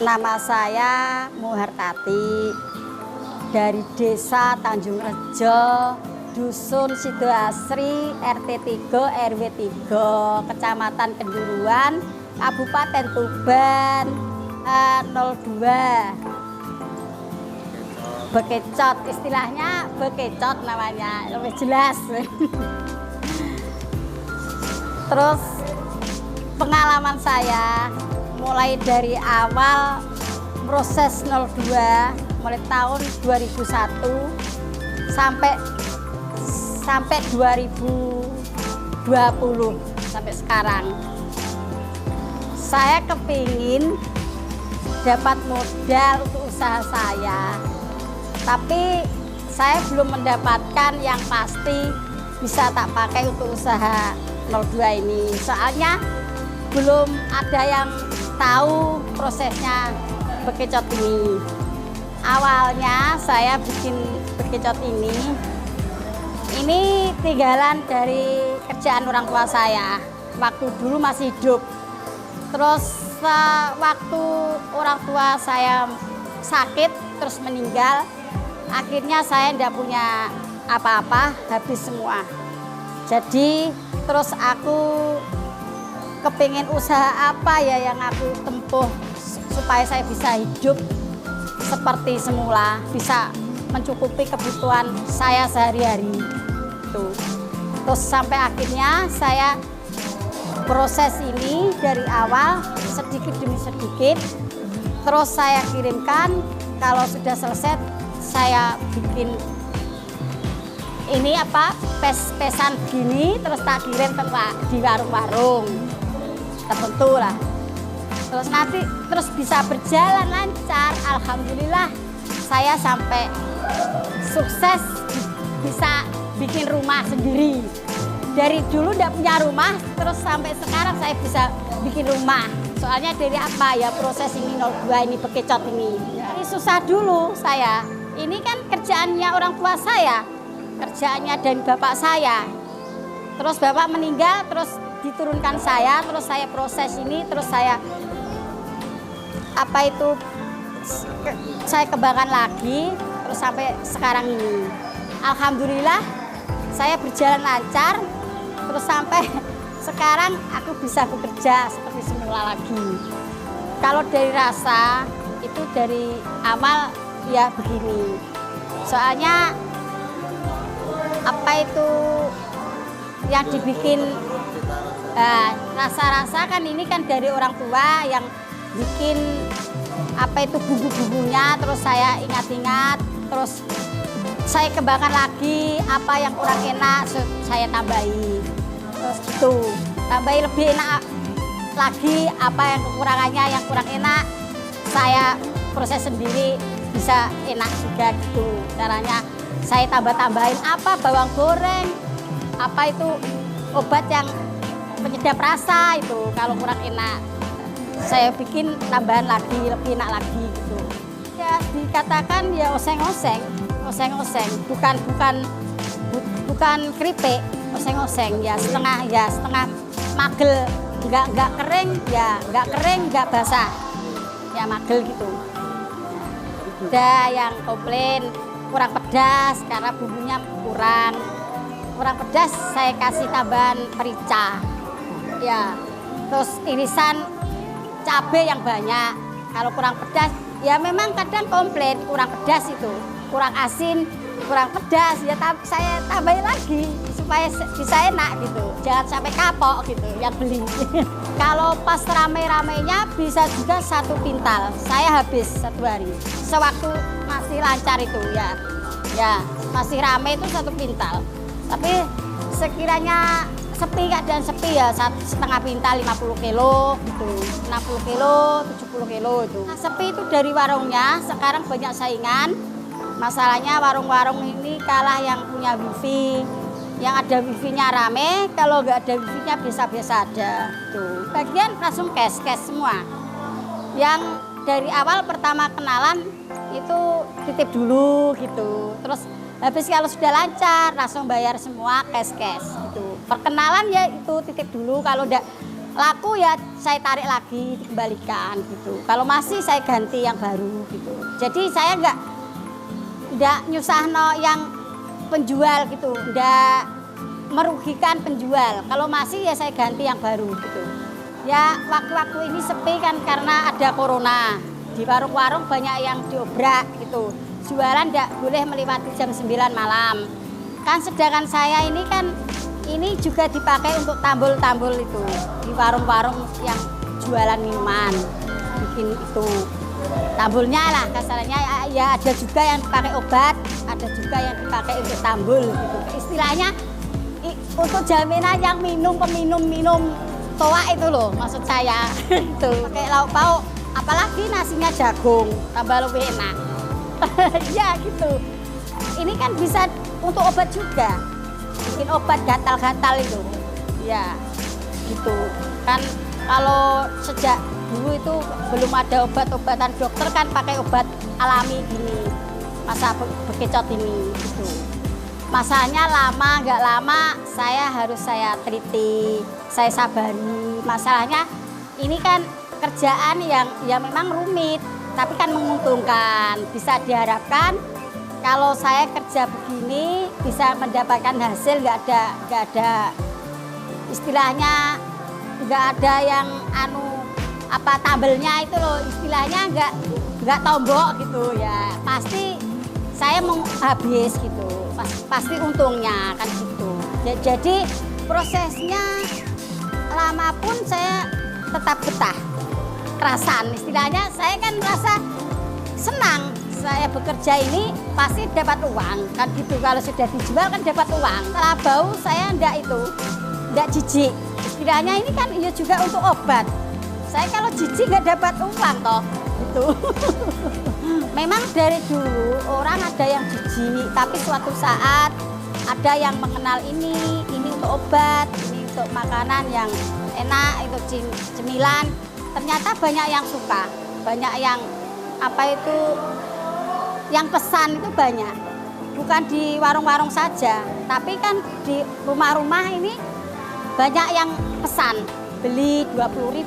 Nama saya Muhartati dari Desa Tanjung Rejo, Dusun Sidoasri, RT 3 RW 3, Kecamatan Kenduruan, Kabupaten Tuban, 02. Bekecot, istilahnya bekecot namanya, lebih jelas. Terus pengalaman saya mulai dari awal proses 02, mulai tahun 2001 sampai 2020 sampai sekarang. Saya kepingin dapat modal untuk usaha saya, tapi saya belum mendapatkan yang pasti bisa tak pakai untuk usaha 02 ini. Soalnya belum ada yang tahu prosesnya bekecot ini. Awalnya saya bikin bekecot ini tinggalan dari kerjaan orang tua saya waktu dulu masih hidup. Terus waktu orang tua saya sakit terus meninggal, akhirnya saya tidak punya apa-apa, habis semua. Jadi terus aku kepingin usaha apa ya yang aku tempuh supaya saya bisa hidup seperti semula, bisa mencukupi kebutuhan saya sehari-hari. Terus sampai akhirnya saya proses ini dari awal sedikit demi sedikit, terus saya kirimkan. Kalau sudah selesai saya bikin ini pesan gini, terus tak kirim di warung-warung tertentu lah. Terus nanti terus bisa berjalan lancar. Alhamdulillah saya sampai sukses bisa bikin rumah sendiri. Dari dulu tidak punya rumah, terus sampai sekarang saya bisa bikin rumah. Soalnya dari apa ya, proses ini 02 ini bekecot ini. Ini susah dulu saya. Ini kan kerjaannya orang tua saya, kerjaannya dari bapak saya. Terus bapak meninggal, terus diturunkan saya, terus saya proses ini, terus saya saya kembangkan lagi, terus sampai sekarang ini. Alhamdulillah saya berjalan lancar, terus sampai sekarang aku bisa bekerja seperti semula lagi. Kalau dari rasa itu dari awal ya begini. Soalnya yang dibikin rasa-rasa kan ini kan dari orang tua yang bikin bumbu-bumbunya, terus saya ingat-ingat, terus saya kembangkan lagi apa yang kurang enak saya tambahi, terus gitu tambahi lebih enak lagi, apa yang kekurangannya yang kurang enak saya proses sendiri bisa enak juga gitu. Caranya saya tambah-tambahin bawang goreng, obat yang penyedap rasa itu kalau kurang enak saya bikin tambahan lagi, lebih enak lagi gitu. Ya dikatakan ya oseng-oseng, bukan keripik, oseng-oseng ya setengah magel, nggak kering, nggak basah, ya magel gitu. Ada yang komplain kurang pedas karena bumbunya kurang pedas, saya kasih tambahan merica, ya. Terus irisan cabai yang banyak. Kalau kurang pedas, ya memang kadang komplain kurang pedas itu, kurang asin, kurang pedas, ya saya tambahin lagi supaya bisa enak gitu, jangan sampai kapok gitu yang beli. Kalau pas rame-ramenya bisa juga 1 pintal, saya habis 1 hari. Sewaktu masih lancar itu ya masih rame itu 1 pintal. Tapi sekiranya sepi, keadaan sepi ya setengah pintal 50 kilo gitu, 60 kilo, 70 kilo itu. Nah, sepi itu dari warungnya, sekarang banyak saingan. Masalahnya warung-warung ini kalah yang punya wifi. Yang ada wifi-nya rame, kalau nggak ada wifi-nya biasa-biasa ada. Tuh. Bagian langsung cash semua. Yang dari awal pertama kenalan itu titip dulu gitu. Terus habis kalau sudah lancar langsung bayar semua cash gitu. Perkenalan ya itu titip dulu, kalau laku ya saya tarik lagi, dikembalikan gitu. Kalau masih saya ganti yang baru gitu. Jadi saya nggak nyusahno yang penjual gitu, nggak merugikan penjual. Kalau masih ya saya ganti yang baru gitu. Ya waktu-waktu ini sepi kan karena ada corona. Di warung-warung banyak yang diobrak gitu. Jualan nggak boleh melewati jam 9 malam. Kan sedangkan saya ini kan ini juga dipakai untuk tambul-tambul itu di warung-warung yang jualan minuman, bikin itu tambulnya lah kasarnya. Ya ada juga yang dipakai obat, ada juga yang dipakai untuk tambul gitu. Istilahnya untuk jaminan yang peminum toa itu loh maksud saya. Itu pakai lauk pauk, apalagi nasinya jagung tambah lebih enak. Ya gitu. Ini kan bisa untuk obat juga, bikin obat gatal-gatal itu, ya gitu kan. Kalau sejak dulu itu belum ada obat-obatan dokter kan pakai obat alami gini, masa bekicot ini gitu. Masanya lama nggak lama saya teliti, saya sabari. Masalahnya ini kan kerjaan yang ya memang rumit, tapi kan menguntungkan. Bisa diharapkan kalau saya kerja begini bisa mendapatkan hasil, nggak ada istilahnya, nggak ada yang tabelnya itu loh istilahnya, nggak tombok gitu ya. Pasti saya mau habis gitu, pasti untungnya kan gitu. Jadi prosesnya lama pun saya tetap betah, kerasan istilahnya. Saya kan merasa senang. Saya bekerja ini pasti dapat uang kan gitu. Kalau sudah dijual kan dapat uang. Setelah bau saya enggak jijik. Istilahnya ini kan ya juga untuk obat. Saya kalau jijik nggak dapat uang toh gitu. Memang dari dulu orang ada yang jijik, tapi suatu saat ada yang mengenal ini untuk obat, ini untuk makanan yang enak, itu cemilan. Ternyata banyak yang suka, banyak yang yang pesan itu banyak, bukan di warung-warung saja, tapi kan di rumah-rumah ini banyak yang pesan, beli 20.000,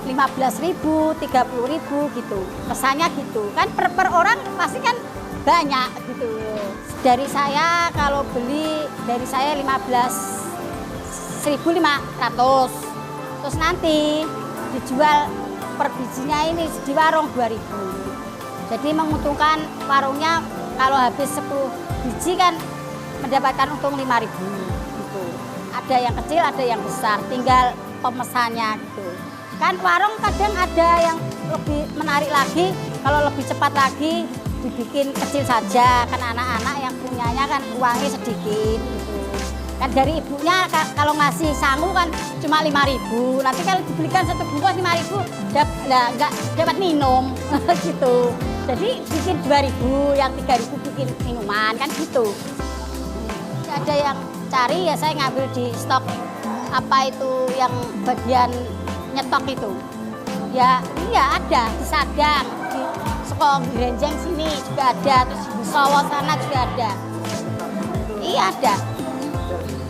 15.000, 30.000 gitu, pesannya gitu, kan per orang pasti kan banyak gitu. Dari saya kalau beli, dari saya 15.500, terus nanti dijual per bijinya ini di warung 2.000. Jadi menguntungkan warungnya kalau habis 10 biji kan mendapatkan untung 5.000 gitu. Ada yang kecil, ada yang besar, tinggal pemesannya gitu. Kan warung kadang ada yang lebih menarik lagi, kalau lebih cepat lagi dibikin kecil saja, kan anak-anak yang punyanya kan uangnya sedikit gitu. Kan dari ibunya kalau ngasih sangu kan cuma 5.000, nanti kalau dibelikan satu bungkus 5.000 nggak dapat minum gitu. Jadi bikin 2.000, yang 3.000 bikin minuman kan gitu. Ada yang cari ya saya ngambil di stok itu yang bagian nyetok itu. Ya iya ada di Sadang, di Sekong Grenjeng sini juga ada, terus di Solo sana juga ada. Iya ada.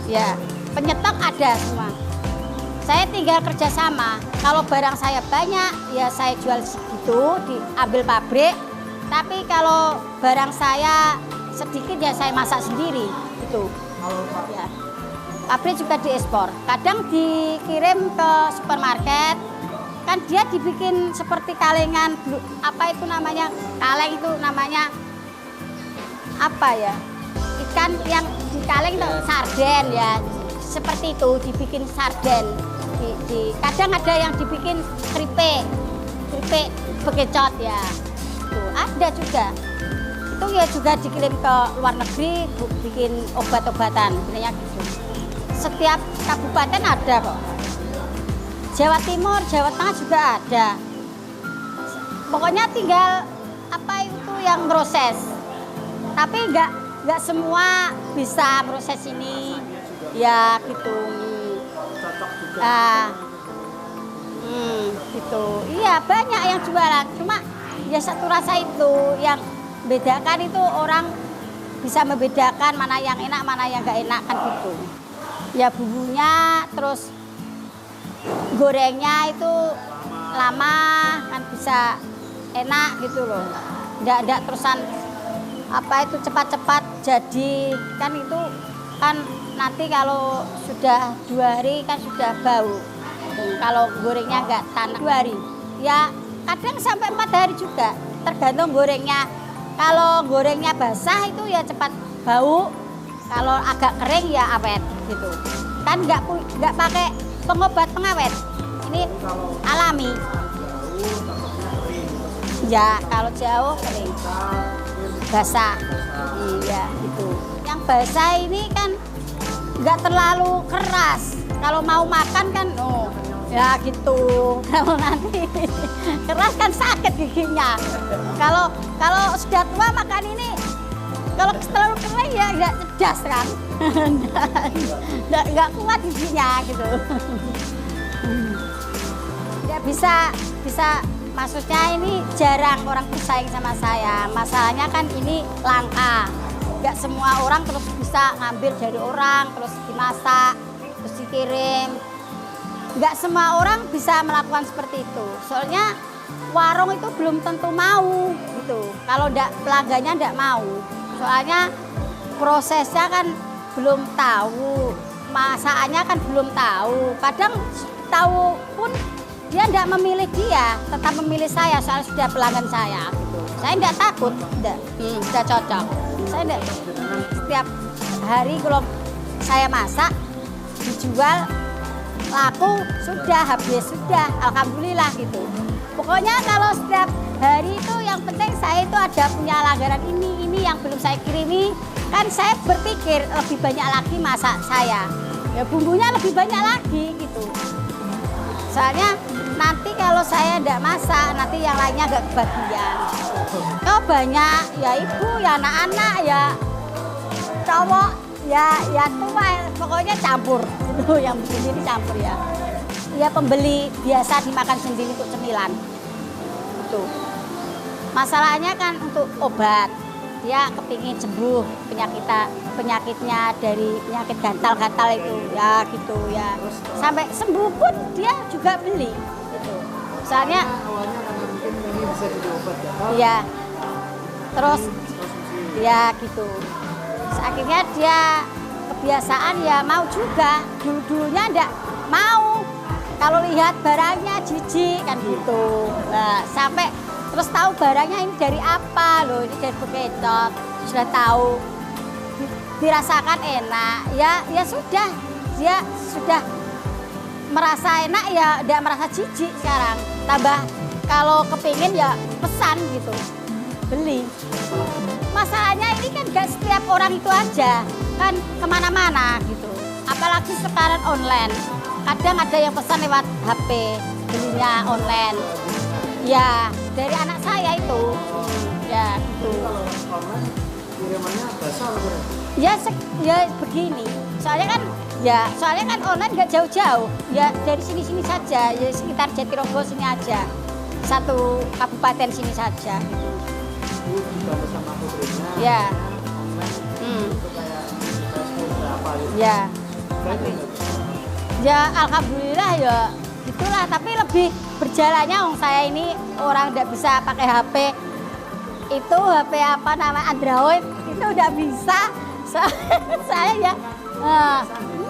Ya penyetok ada semua. Saya tinggal kerjasama. Kalau barang saya banyak ya saya jual segitu, diambil pabrik. Tapi kalau barang saya sedikit ya saya masak sendiri gitu. Ya. Pabrik juga diekspor. Kadang dikirim ke supermarket. Kan dia dibikin seperti kalengan, itu namanya? Kaleng itu namanya ikan yang di kaleng itu sarden ya. Seperti itu dibikin sarden. Kadang ada yang dibikin keripik bekicot ya. Tuh, ada juga. Itu ya juga dikirim ke luar negeri bikin obat-obatan, sebenarnya gitu. Setiap kabupaten ada kok. Jawa Timur, Jawa Tengah juga ada. Pokoknya tinggal itu yang proses. Tapi nggak semua bisa proses ini. Ya gitu. Gitu. Iya banyak yang jualan. Cuma ya satu rasa itu yang bedakan itu orang bisa membedakan mana yang enak, mana yang nggak enak kan gitu. Ya bumbunya, terus gorengnya itu lama kan bisa enak gitu loh. Nggak terusan apa itu cepat-cepat jadi kan itu kan nanti kalau sudah 2 hari kan sudah bau. Kalau gorengnya nggak tahan 2 hari, ya kadang sampai 4 hari juga, tergantung gorengnya. Kalau gorengnya basah itu ya cepat bau, kalau agak kering ya awet gitu. Kan nggak pakai pengobat pengawet, ini alami. Ya kalau jauh kering, basah, iya gitu. Yang basah ini kan nggak terlalu keras. Kalau mau makan kan, oh ya gitu. Kalau nanti keras kan sakit giginya. Kalau sudah tua makan ini, kalau terlalu kering ya nggak cerdas kan, nggak kuat giginya gitu. Ya bisa maksudnya ini jarang orang bersaing sama saya. Masalahnya kan ini langka. Nggak semua orang terus bisa ngambil dari orang, terus dimasak, terus dikirim. Nggak semua orang bisa melakukan seperti itu. Soalnya warung itu belum tentu mau gitu. Kalau pelanggannya nggak mau. Soalnya prosesnya kan belum tahu, masakannya kan belum tahu. Kadang tahu pun dia tidak memilih dia, tetap memilih saya, soalnya sudah pelanggan saya. Gitu. Saya tidak takut, sudah cocok. Saya tidak, setiap hari kalau saya masak, dijual, laku, sudah, habis, sudah, alhamdulillah gitu. Pokoknya kalau setiap hari itu yang penting saya itu ada punya langganan ini yang belum saya kirimi, kan saya berpikir lebih banyak lagi masak saya. Ya bumbunya lebih banyak lagi gitu. Soalnya nanti kalau saya tidak masak, nanti yang lainnya agak kebagian. Kalau banyak, ya ibu, ya anak-anak, ya cowok, ya tua, pokoknya campur. Itu yang begini dicampur ya. Ya pembeli biasa dimakan sendiri untuk cemilan. Itu. Masalahnya kan untuk obat. Dia kepingin sembuh penyakitnya dari penyakit gatal-gatal itu ya gitu ya. Sampai sembuh pun dia juga beli gitu. Soalnya awalnya karena mungkin ini bisa jadi obat gatal. Iya. Terus ya gitu. Terus akhirnya dia kebiasaan ya mau juga. Dulunya enggak mau. Kalau lihat barangnya jijik kan gitu. Nah, sampai terus tahu barangnya ini dari apa loh, ini dari bekecot, sudah tahu, dirasakan enak, ya sudah, dia sudah merasa enak ya, tidak merasa jijik sekarang. Tambah kalau kepingin ya pesan gitu, beli. Masalahnya ini kan gak setiap orang itu aja, kan kemana-mana gitu. Apalagi sekarang online, kadang ada yang pesan lewat HP, belinya online. Ya, dari anak saya itu. Ya, gitu. Kalau online kirimannya basah atau ya begini. Soalnya kan online nggak jauh-jauh. Ya dari sini-sini saja, ya sekitar Jatirogo sini aja. Satu kabupaten sini saja gitu. Juga bersama putrinya. Ya. Online itu kayak berapa gitu. Ya. Ya alhamdulillah ya itulah, tapi lebih berjalannya saya ini orang tidak bisa pakai HP. Itu HP apa nama Android itu udah bisa. Saya ya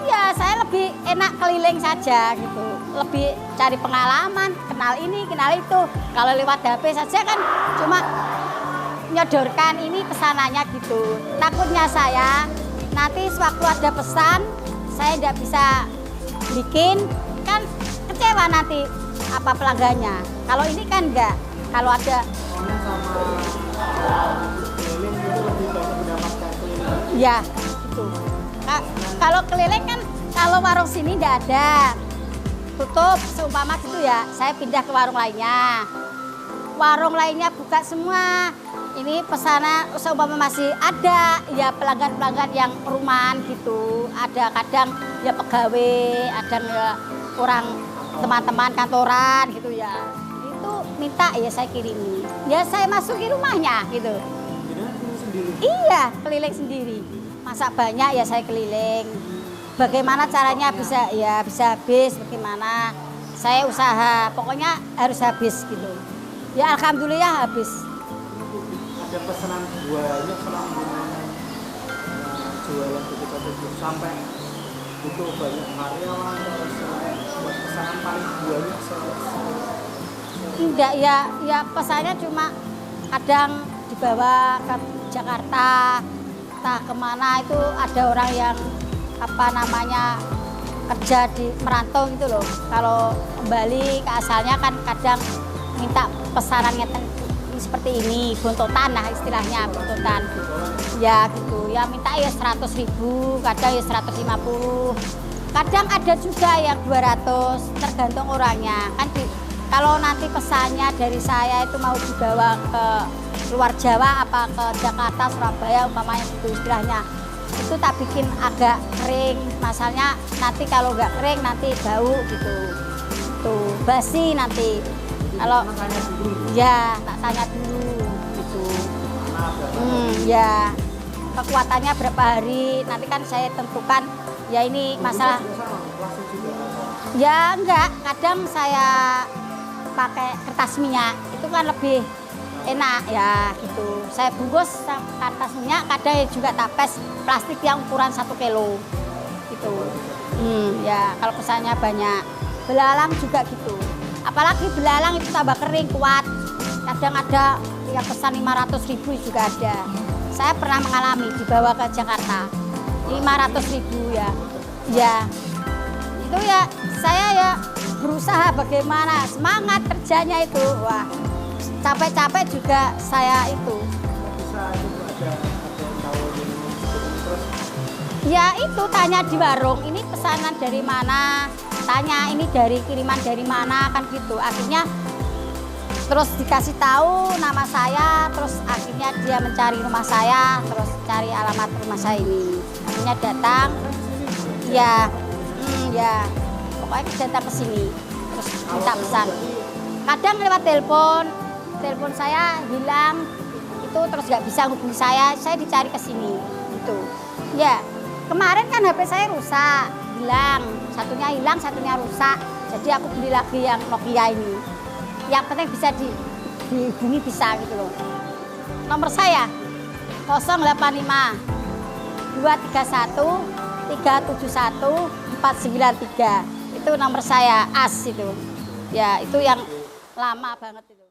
iya, saya lebih enak keliling saja gitu. Lebih cari pengalaman, kenal ini, kenal itu. Kalau lewat HP saja kan cuma nyodorkan ini pesanannya gitu. Takutnya saya nanti sewaktu ada pesan saya tidak bisa bikin, kan kecewa nanti apa pelanggannya. Kalau ini kan enggak. Kalau ada Online sama keliling itu lebih banyak mendapatkan keliling. ya gitu. Kalau keliling kan kalau warung sini enggak ada. Tutup seumpama gitu ya. Saya pindah ke warung lainnya. Warung lainnya buka semua. Ini pesanan seumpama masih ada ya pelanggan-pelanggan yang perumahan gitu. Ada kadang ya pegawai, ada ya orang teman-teman kantoran gitu ya. Itu minta ya saya kirimi. Ya saya masuki rumahnya gitu. Jadi keliling sendiri. Iya, keliling sendiri. Masak banyak ya saya keliling. bagaimana caranya bisa habis, bagaimana saya usaha, pokoknya harus habis gitu. Ya alhamdulillah habis. Ada pesanan banyak selama jualan ketika tutup sampai butuh banyak karyawan terus buat pesanan paling banyak Enggak ya pesannya cuma kadang dibawa ke Jakarta, entah kemana itu ada orang yang kerja di merantau gitu loh. Kalau kembali ke asalnya kan kadang minta pesanannya seperti ini, bontotan lah istilahnya, bontotan. Ya gitu, ya minta ya 100.000, kadang ya 150. Kadang ada juga yang 200, tergantung orangnya. Kan kalau nanti pesannya dari saya itu mau dibawa ke luar Jawa apa ke Jakarta, Surabaya umpamanya gitu istilahnya. Itu tak bikin agak kering, masalahnya nanti kalau nggak kering nanti bau gitu. Tuh, basi nanti. Kalau ya tak tanya dulu gitu. Ya kekuatannya berapa hari nanti kan saya tentukan. Ya ini masalah. Ya enggak, kadang saya pakai kertas minyak itu kan lebih enak ya gitu. Saya bungkus kertas minyak, kadang juga tapes plastik yang ukuran 1 kilo gitu. Ya kalau pesannya banyak. Belalang juga gitu. Apalagi belalang itu tambah kering kuat. Kadang ada yang pesan 500.000 juga ada. Saya pernah mengalami dibawa ke Jakarta 500.000 ya. Ya itu ya saya ya berusaha bagaimana semangat kerjanya itu. Wah capek-capek juga saya itu. Ya itu tanya di warung, ini pesanan dari mana, tanya ini dari kiriman dari mana kan gitu. Akhirnya terus dikasih tahu nama saya, terus akhirnya dia mencari rumah saya, terus cari alamat rumah saya ini. Akhirnya datang, ya pokoknya datang ke sini, terus minta pesan. Kadang lewat telepon saya hilang, itu terus nggak bisa hubungi saya dicari ke sini gitu. Ya kemarin kan HP saya rusak, satunya hilang, satunya rusak. Jadi aku beli lagi yang Nokia ini. Yang penting bisa dihubungi bisa gitu loh. Nomor saya 085 231 371 493. Itu nomor saya as itu. Ya itu yang lama banget itu.